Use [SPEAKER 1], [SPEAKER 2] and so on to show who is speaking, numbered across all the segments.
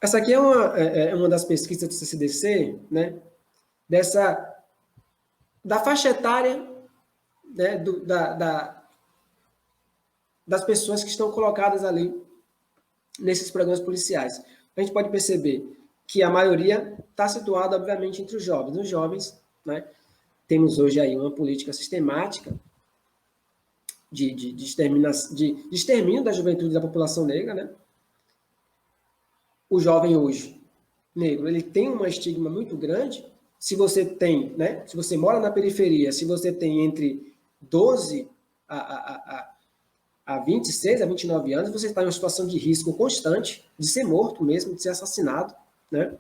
[SPEAKER 1] Essa aqui é uma das pesquisas do CCDC, né, da faixa etária, né, das pessoas que estão colocadas ali nesses programas policiais. A gente pode perceber que a maioria está situada, obviamente, entre os jovens. Os jovens, né, temos hoje aí uma política sistemática de extermínio da juventude da população negra, né? O jovem hoje, negro, ele tem um estigma muito grande. Se você tem, né, se você mora na periferia, se você tem entre 12 a 26, a 29 anos, você está em uma situação de risco constante de ser morto mesmo, de ser assassinado, né?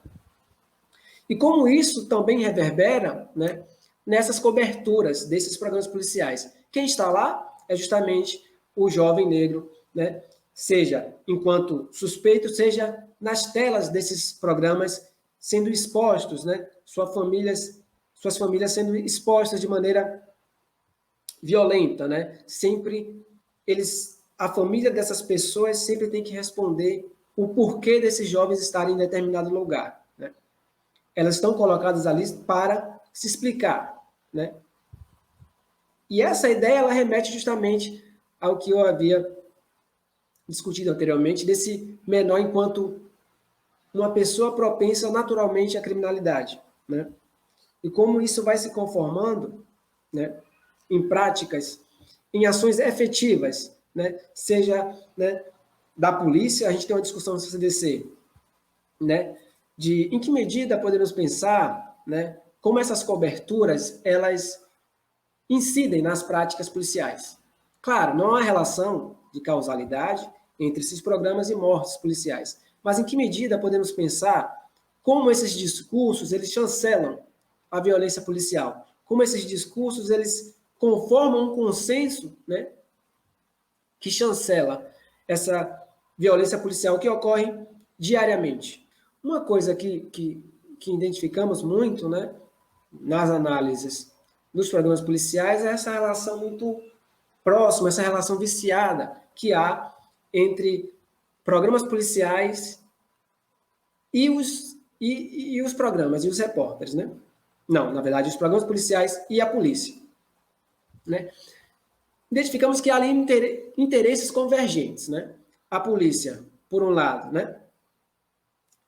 [SPEAKER 1] E como isso também reverbera, né, nessas coberturas desses programas policiais. Quem está lá é justamente o jovem negro, né, seja enquanto suspeito, seja nas telas desses programas sendo expostos, né, suas famílias sendo expostas de maneira violenta, né? Sempre a família dessas pessoas sempre tem que responder o porquê desses jovens estarem em determinado lugar, né? Elas estão colocadas ali para se explicar, né? E essa ideia, ela remete justamente ao que eu havia discutido anteriormente, desse menor enquanto uma pessoa propensa naturalmente à criminalidade, né? E como isso vai se conformando, né, em práticas, em ações efetivas, né, seja, né, da polícia. A gente tem uma discussão no CCDC, né, de em que medida podemos pensar, né, como essas coberturas, elas incidem nas práticas policiais. Claro, não há relação de causalidade entre esses programas e mortes policiais, mas em que medida podemos pensar como esses discursos, eles chancelam a violência policial, como esses discursos, eles conformam um consenso, né, que chancela essa violência policial que ocorre diariamente. Uma coisa que identificamos muito, né, nas análises dos programas policiais é essa relação muito próxima, essa relação viciada que há entre programas policiais e os programas, e os repórteres, né? Não, na verdade, os programas policiais e a polícia, né? Identificamos que há ali interesses convergentes, né? A polícia, por um lado, né,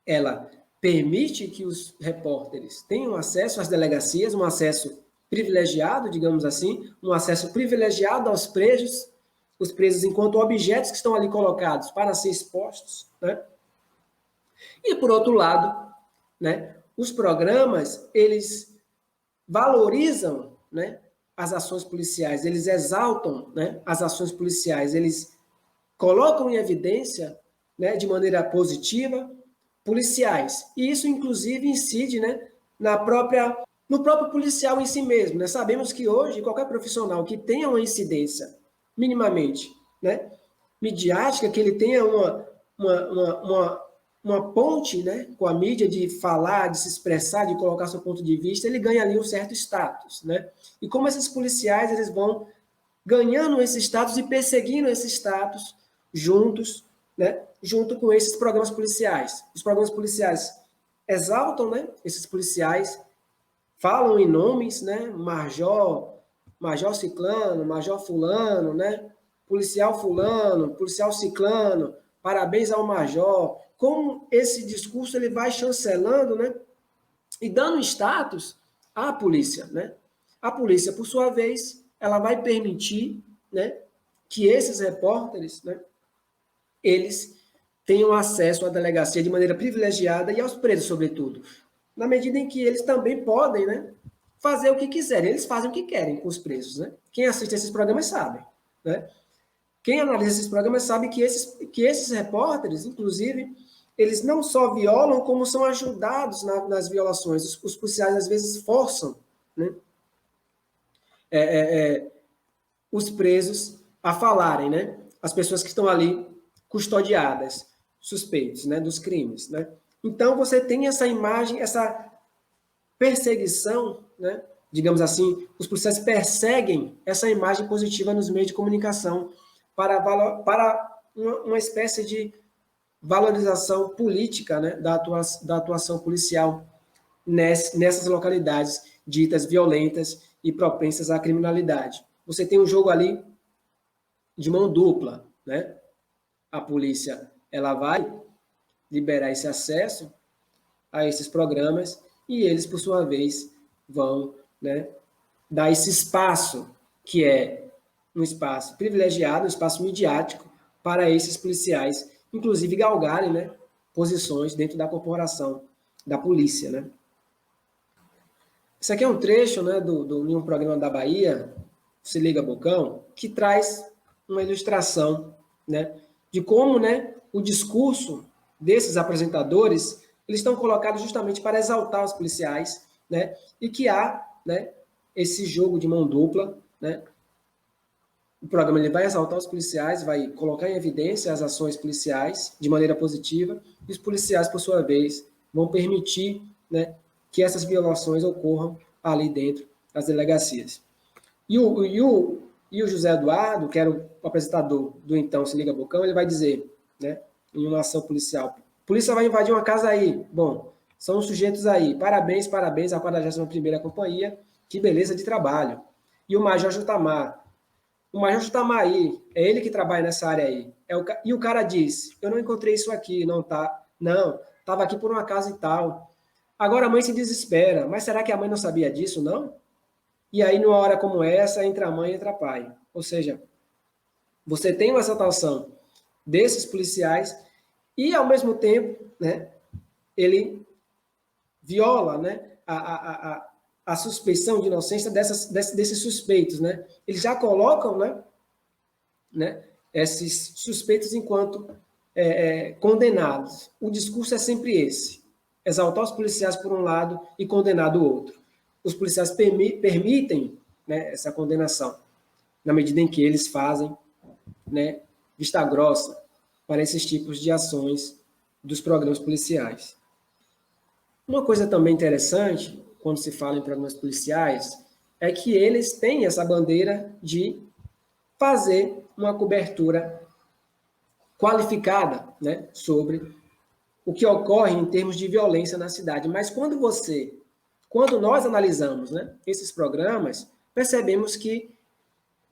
[SPEAKER 1] ela permite que os repórteres tenham acesso às delegacias, um acesso privilegiado, digamos assim, um acesso privilegiado aos presos, os presos enquanto objetos que estão ali colocados para ser expostos, né? E, por outro lado, né, os programas, eles valorizam, né, as ações policiais, eles exaltam, né, as ações policiais, eles colocam em evidência, né, de maneira positiva, policiais. E isso, inclusive, incide, né, no próprio policial em si mesmo, né? Sabemos que hoje, qualquer profissional que tenha uma incidência minimamente, né, midiática, que ele tenha uma ponte, né, com a mídia, de falar, de se expressar, de colocar seu ponto de vista, ele ganha ali um certo status, né? E como esses policiais, eles vão ganhando esse status e perseguindo esse status juntos, né, junto com esses programas policiais. Os programas policiais exaltam, né, esses policiais, falam em nomes, né, major ciclano, major fulano, né, policial fulano, policial ciclano, parabéns ao major. Como esse discurso ele vai chancelando, né, e dando status à polícia, né? A polícia, por sua vez, ela vai permitir, né, que esses repórteres, né, eles tenham acesso à delegacia de maneira privilegiada e aos presos, sobretudo, na medida em que eles também podem, né, fazer o que quiserem. Eles fazem o que querem com os presos, né? Quem assiste a esses programas sabe, né? Quem analisa esses programas sabe que esses repórteres, inclusive, eles não só violam, como são ajudados nas violações. Os policiais, às vezes, forçam, né, os presos a falarem, né? As pessoas que estão ali custodiadas, suspeitos, né, dos crimes, né? Então, você tem essa imagem, essa perseguição, né? Digamos assim, os policiais perseguem essa imagem positiva nos meios de comunicação para uma espécie de valorização política, né, da atuação policial nessas localidades ditas violentas e propensas à criminalidade. Você tem um jogo ali de mão dupla, né? A polícia, ela vai liberar esse acesso a esses programas e eles, por sua vez, vão, né, dar esse espaço, que é um espaço privilegiado, um espaço midiático, para esses policiais, inclusive galgarem, né, posições dentro da corporação da polícia, né? Isso aqui é um trecho, né, de um programa da Bahia, Se Liga Bocão, que traz uma ilustração, né, de como, né, o discurso desses apresentadores, eles estão colocados justamente para exaltar os policiais, né, e que há, né, esse jogo de mão dupla, né. O programa ele vai exaltar os policiais, vai colocar em evidência as ações policiais de maneira positiva, e os policiais, por sua vez, vão permitir, né, que essas violações ocorram ali dentro das delegacias. E o José Eduardo, que era o apresentador do então Se Liga Bocão, ele vai dizer, né, em uma ação policial: polícia vai invadir uma casa aí. Bom, são os sujeitos aí. Parabéns, parabéns à 41ª Companhia. Que beleza de trabalho. E o Major Jutamar. O Major Jutamar aí, é ele que trabalha nessa área aí. E o cara diz: eu não encontrei isso aqui, não tá. Não, estava aqui por uma casa e tal. Agora a mãe se desespera. Mas será que a mãe não sabia disso, não? E aí, numa hora como essa, entra a mãe e entra pai. Ou seja, você tem uma exaltação desses policiais e, ao mesmo tempo, né, ele viola, né, a suspeição de inocência desses suspeitos. Né? Eles já colocam, né, esses suspeitos enquanto condenados. O discurso é sempre esse: exaltar os policiais por um lado e condenar do outro. Os policiais permitem, né, essa condenação, na medida em que eles fazem, né, vista grossa para esses tipos de ações dos programas policiais. Uma coisa também interessante, quando se fala em programas policiais, é que eles têm essa bandeira de fazer uma cobertura qualificada, né, sobre o que ocorre em termos de violência na cidade. Mas quando nós analisamos, né, esses programas, percebemos que,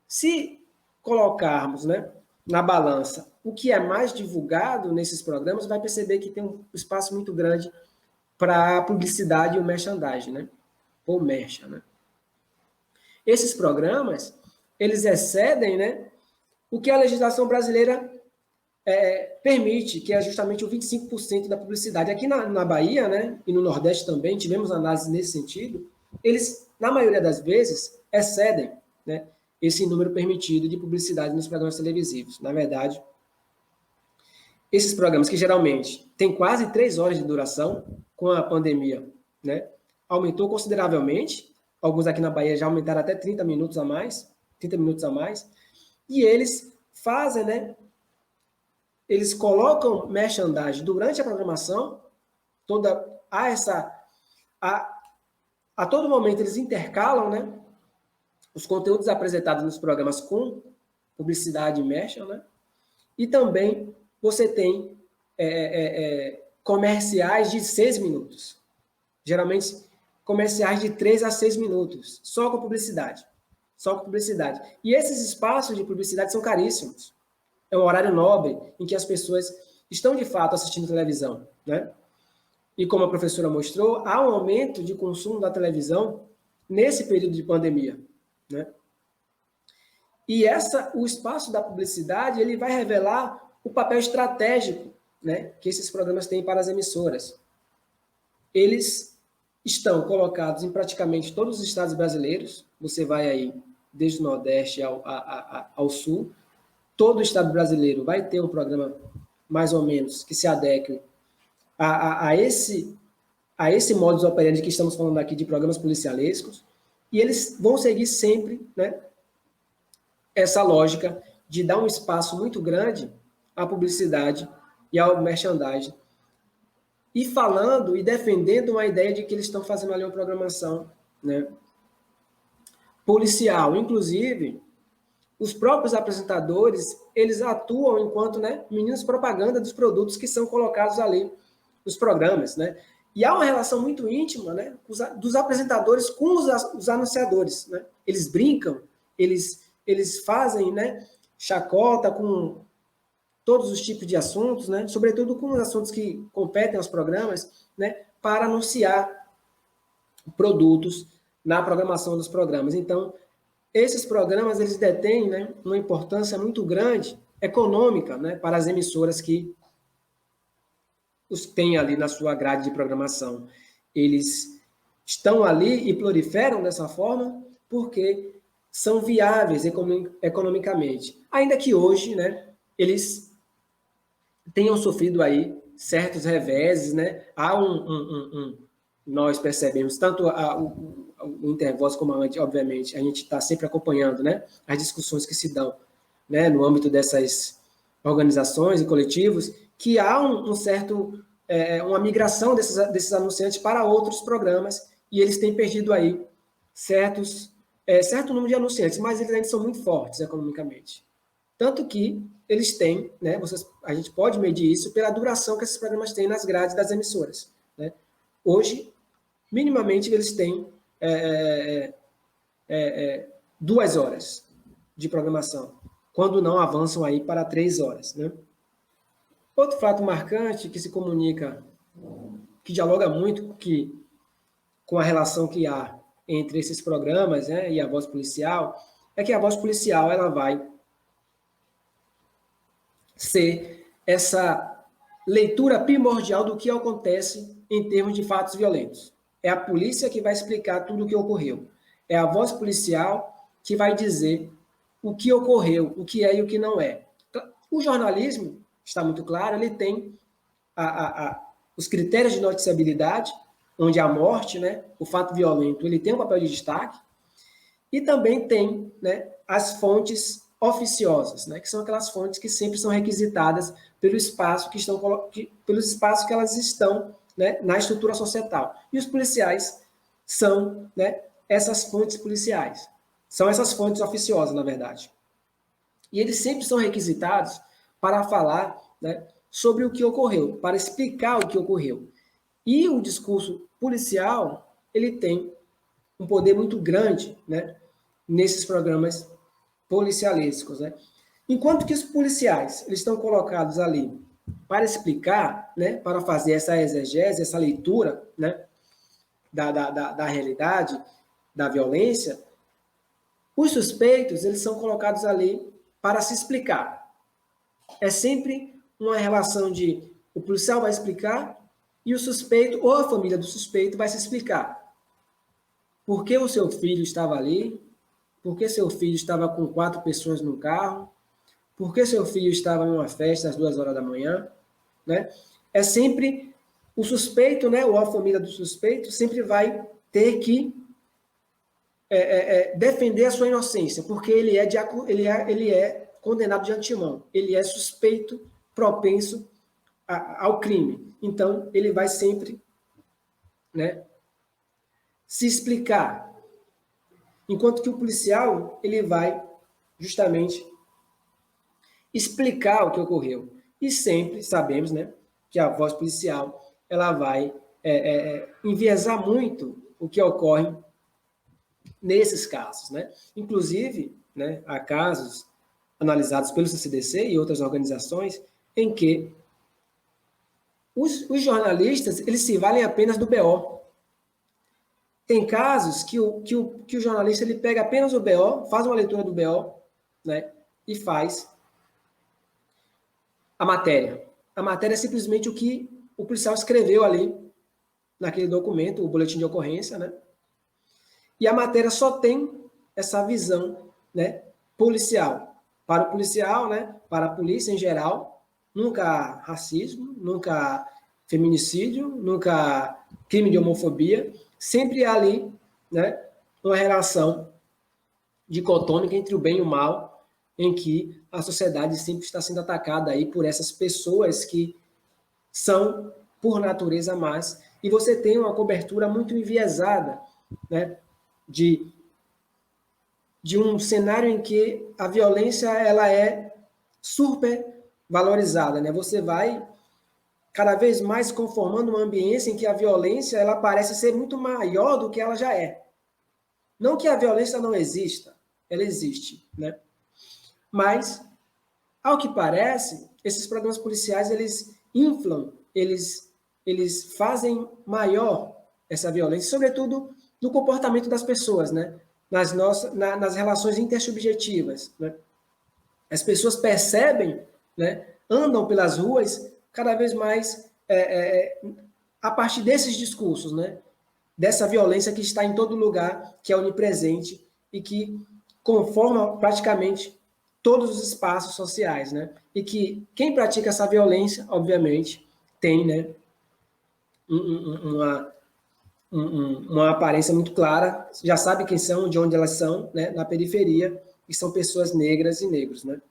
[SPEAKER 1] se colocarmos, né, na balança o que é mais divulgado nesses programas, vai perceber que tem um espaço muito grande para a publicidade e o merchandising, né? Ou merchan, né? Esses programas, eles excedem, né, o que a legislação brasileira permite, que é justamente o 25% da publicidade. Aqui na Bahia, né, e no Nordeste também, tivemos análise nesse sentido, eles, na maioria das vezes, excedem, né, esse número permitido de publicidade nos programas televisivos. Na verdade, esses programas, que geralmente têm quase 3 horas de duração, com a pandemia, né, aumentou consideravelmente. Alguns aqui na Bahia já aumentaram até 30 minutos a mais, e eles fazem, né, eles colocam merchandising durante a programação, a todo momento eles intercalam, né, os conteúdos apresentados nos programas com publicidade e merchan, né, e também você tem comerciais de 6 minutos, geralmente comerciais de 3 a 6 minutos, só com publicidade. E esses espaços de publicidade são caríssimos. É um horário nobre em que as pessoas estão, de fato, assistindo televisão, né? E como a professora mostrou, há um aumento de consumo da televisão nesse período de pandemia, né? E o espaço da publicidade, ele vai revelar o papel estratégico, né, que esses programas têm para as emissoras. Eles estão colocados em praticamente todos os estados brasileiros. Você vai aí desde o Nordeste ao Sul. Todo o estado brasileiro vai ter um programa, mais ou menos, que se adeque a esse modus operandi que estamos falando aqui de programas policialescos, e eles vão seguir sempre, né, essa lógica de dar um espaço muito grande à publicidade e ao merchandising, e falando e defendendo uma ideia de que eles estão fazendo ali uma programação, né, policial. Inclusive, os próprios apresentadores, eles atuam enquanto, né, meninos propaganda dos produtos que são colocados ali nos programas, né? E há uma relação muito íntima, né, dos apresentadores com os anunciadores, né? Eles brincam, eles fazem, né, chacota com todos os tipos de assuntos, né, sobretudo com os assuntos que competem aos programas, né, para anunciar produtos na programação dos programas. Então, esses programas, eles detêm, né, uma importância muito grande econômica, né, para as emissoras que os têm ali na sua grade de programação. Eles estão ali e proliferam dessa forma porque são viáveis economicamente. Ainda que hoje, né, eles tenham sofrido aí certos reveses, né? Há nós percebemos, tanto o Intervoz como a ANTE, obviamente, a gente está sempre acompanhando, né, as discussões que se dão, né, no âmbito dessas organizações e coletivos, que há uma migração desses anunciantes para outros programas e eles têm perdido aí certo número de anunciantes, mas eles ainda são muito fortes economicamente. Tanto que eles têm, né, a gente pode medir isso pela duração que esses programas têm nas grades das emissoras. Né? Hoje, minimamente, eles têm 2 horas de programação, quando não avançam aí para 3 horas. Né? Outro fato marcante que se comunica, que dialoga muito com a relação que há entre esses programas, né, e a voz policial, é que a voz policial ela vai ser essa leitura primordial do que acontece em termos de fatos violentos. É a polícia que vai explicar tudo o que ocorreu. É a voz policial que vai dizer o que ocorreu, o que é e o que não é. O jornalismo, está muito claro, ele tem os critérios de noticiabilidade, onde a morte, né, o fato violento, ele tem um papel de destaque, e também tem, né, as fontes oficiosas, né, que são aquelas fontes que sempre são requisitadas pelo espaço pelos espaços que elas estão, né, na estrutura societal. E os policiais são, né, essas fontes policiais. São essas fontes oficiosas, na verdade. E eles sempre são requisitados para falar, né, sobre o que ocorreu, para explicar o que ocorreu. E o discurso policial, ele tem um poder muito grande, né, nesses programas policialescos, né? Enquanto que os policiais, eles estão colocados ali para explicar, né, para fazer essa exegese, essa leitura, né, da realidade, da violência, os suspeitos, eles são colocados ali para se explicar. É sempre uma relação de o policial vai explicar e o suspeito ou a família do suspeito vai se explicar. Por que o seu filho estava ali? Por que seu filho estava com 4 pessoas no carro? Por que seu filho estava em uma festa às 2 horas da manhã? Né? É sempre o suspeito, né, ou a família do suspeito, sempre vai ter que defender a sua inocência, porque ele é condenado de antemão, ele é suspeito, propenso ao crime. Então, ele vai sempre, né, se explicar. Enquanto que o policial, ele vai justamente explicar o que ocorreu. E sempre sabemos, né, que a voz policial ela vai enviesar muito o que ocorre nesses casos. Né? Inclusive, né, há casos analisados pelo CCDC e outras organizações em que os jornalistas eles se valem apenas do BO. Tem casos que o jornalista ele pega apenas o BO, faz uma leitura do BO, né, e faz a matéria. A matéria é simplesmente o que o policial escreveu ali naquele documento, o boletim de ocorrência, né? E a matéria só tem essa visão, né, policial. Para o policial, né, para a polícia em geral, nunca há racismo, nunca há feminicídio, nunca há crime de homofobia, sempre há ali, né, uma relação dicotômica entre o bem e o mal, em que a sociedade sempre está sendo atacada aí por essas pessoas que são, por natureza, más, e você tem uma cobertura muito enviesada, né, de de um cenário em que a violência ela é super valorizada, né? Você vai cada vez mais conformando uma ambiência em que a violência ela parece ser muito maior do que ela já é. Não que a violência não exista, ela existe, né? Mas, ao que parece, esses programas policiais, eles inflam, eles fazem maior essa violência, sobretudo no comportamento das pessoas, né? Nas relações intersubjetivas, né? As pessoas percebem, né? Andam pelas ruas cada vez mais a partir desses discursos, né? Dessa violência que está em todo lugar, que é onipresente e que conforma praticamente todos os espaços sociais, né? E que quem pratica essa violência, obviamente, tem, né, uma, uma aparência muito clara, já sabe quem são, de onde elas são, né, na periferia, e são pessoas negras e negros, né?